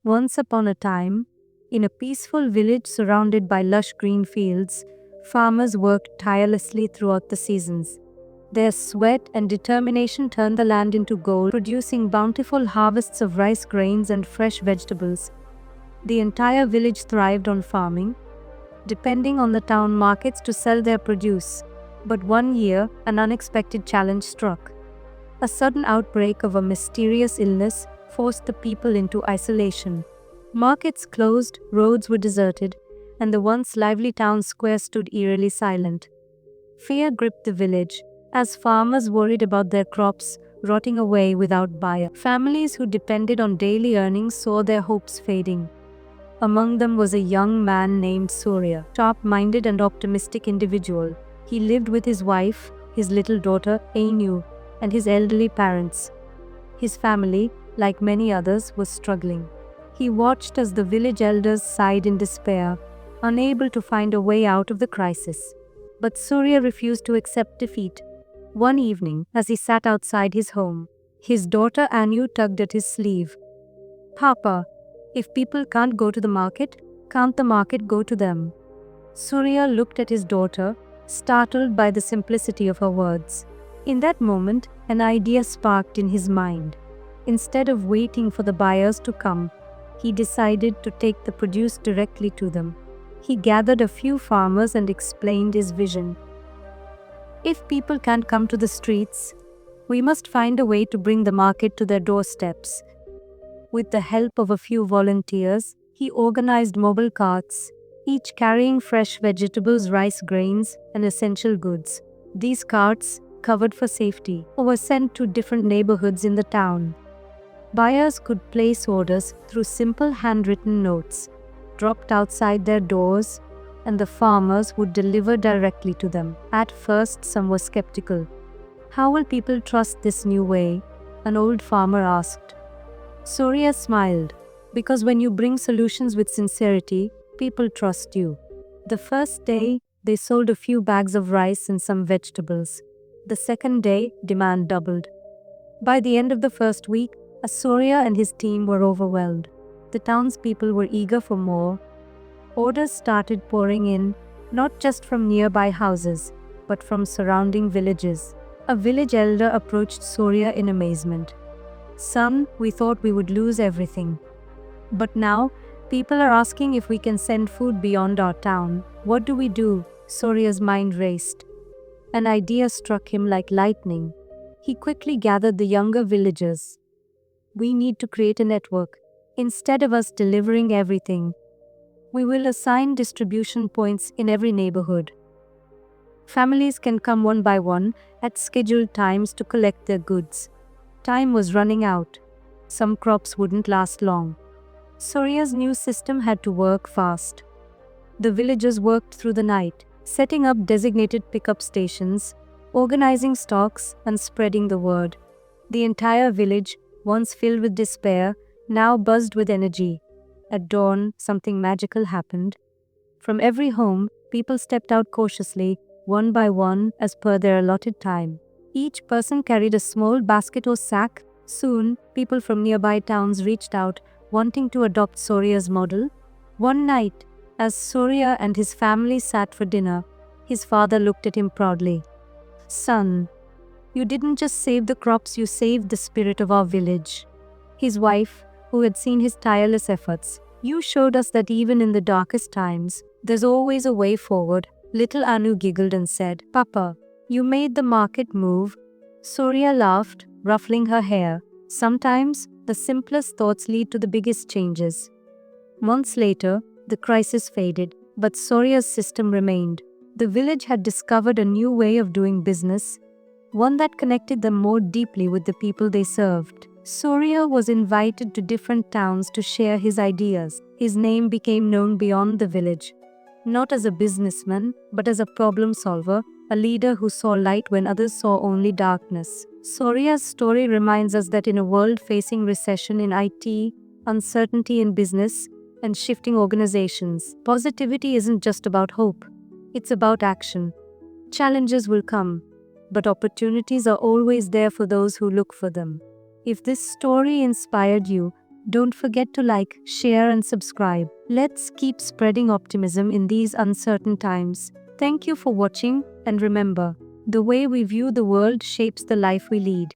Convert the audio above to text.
Once upon a time, in a peaceful village surrounded by lush green fields, farmers worked tirelessly throughout the seasons. Their sweat and determination turned the land into gold, producing bountiful harvests of rice grains and fresh vegetables. The entire village thrived on farming, depending on the town markets to sell their produce. But one year, an unexpected challenge struck. A sudden outbreak of a mysterious illness forced the people into isolation. Markets closed, roads were deserted, and the once lively town square stood eerily silent. Fear gripped the village, as farmers worried about their crops rotting away without buyer. Families who depended on daily earnings saw their hopes fading. Among them was a young man named Surya, sharp-minded and optimistic individual. He lived with his wife, his little daughter, Ainu, and his elderly parents. His family, like many others, was struggling. He watched as the village elders sighed in despair, unable to find a way out of the crisis. But Surya refused to accept defeat. One evening, as he sat outside his home, his daughter Anu tugged at his sleeve. "Papa, if people can't go to the market, can't the market go to them?" Surya looked at his daughter, startled by the simplicity of her words. In that moment, an idea sparked in his mind. Instead of waiting for the buyers to come, he decided to take the produce directly to them. He gathered a few farmers and explained his vision. "If people can't come to the streets, we must find a way to bring the market to their doorsteps." With the help of a few volunteers, he organized mobile carts, each carrying fresh vegetables, rice grains, and essential goods. These carts, covered for safety, were sent to different neighborhoods in the town. Buyers could place orders through simple handwritten notes, dropped outside their doors, and the farmers would deliver directly to them. At first, some were skeptical. "How will people trust this new way?" an old farmer asked. Surya smiled, "Because when you bring solutions with sincerity, people trust you." The first day, they sold a few bags of rice and some vegetables. The second day, demand doubled. By the end of the first week, Surya and his team were overwhelmed. The townspeople were eager for more. Orders started pouring in, not just from nearby houses, but from surrounding villages. A village elder approached Surya in amazement. "Son, we thought we would lose everything. But now, people are asking if we can send food beyond our town. What do we do?" Surya's mind raced. An idea struck him like lightning. He quickly gathered the younger villagers. "We need to create a network. Instead of us delivering everything, we will assign distribution points in every neighborhood. Families can come one by one at scheduled times to collect their goods." Time was running out. Some crops wouldn't last long. Surya's new system had to work fast. The villagers worked through the night, setting up designated pickup stations, organizing stocks, and spreading the word. The entire village, once filled with despair, now buzzed with energy. At dawn, something magical happened. From every home, people stepped out cautiously, one by one, as per their allotted time. Each person carried a small basket or sack. Soon, people from nearby towns reached out, wanting to adopt Surya's model. One night, as Surya and his family sat for dinner, his father looked at him proudly. "Son, you didn't just save the crops, you saved the spirit of our village." His wife, who had seen his tireless efforts, "You showed us that even in the darkest times, there's always a way forward." Little Anu giggled and said, "Papa, you made the market move." Surya laughed, ruffling her hair. Sometimes, the simplest thoughts lead to the biggest changes. Months later, the crisis faded, but Surya's system remained. The village had discovered a new way of doing business, one that connected them more deeply with the people they served. Surya was invited to different towns to share his ideas. His name became known beyond the village, not as a businessman, but as a problem solver, a leader who saw light when others saw only darkness. Surya's story reminds us that in a world facing recession in IT, uncertainty in business, and shifting organizations, positivity isn't just about hope. It's about action. Challenges will come, but opportunities are always there for those who look for them. If this story inspired you, Don't forget to like, share, and subscribe. Let's keep spreading optimism in these uncertain times. Thank you for watching, and remember, the way we view the world shapes the life we lead.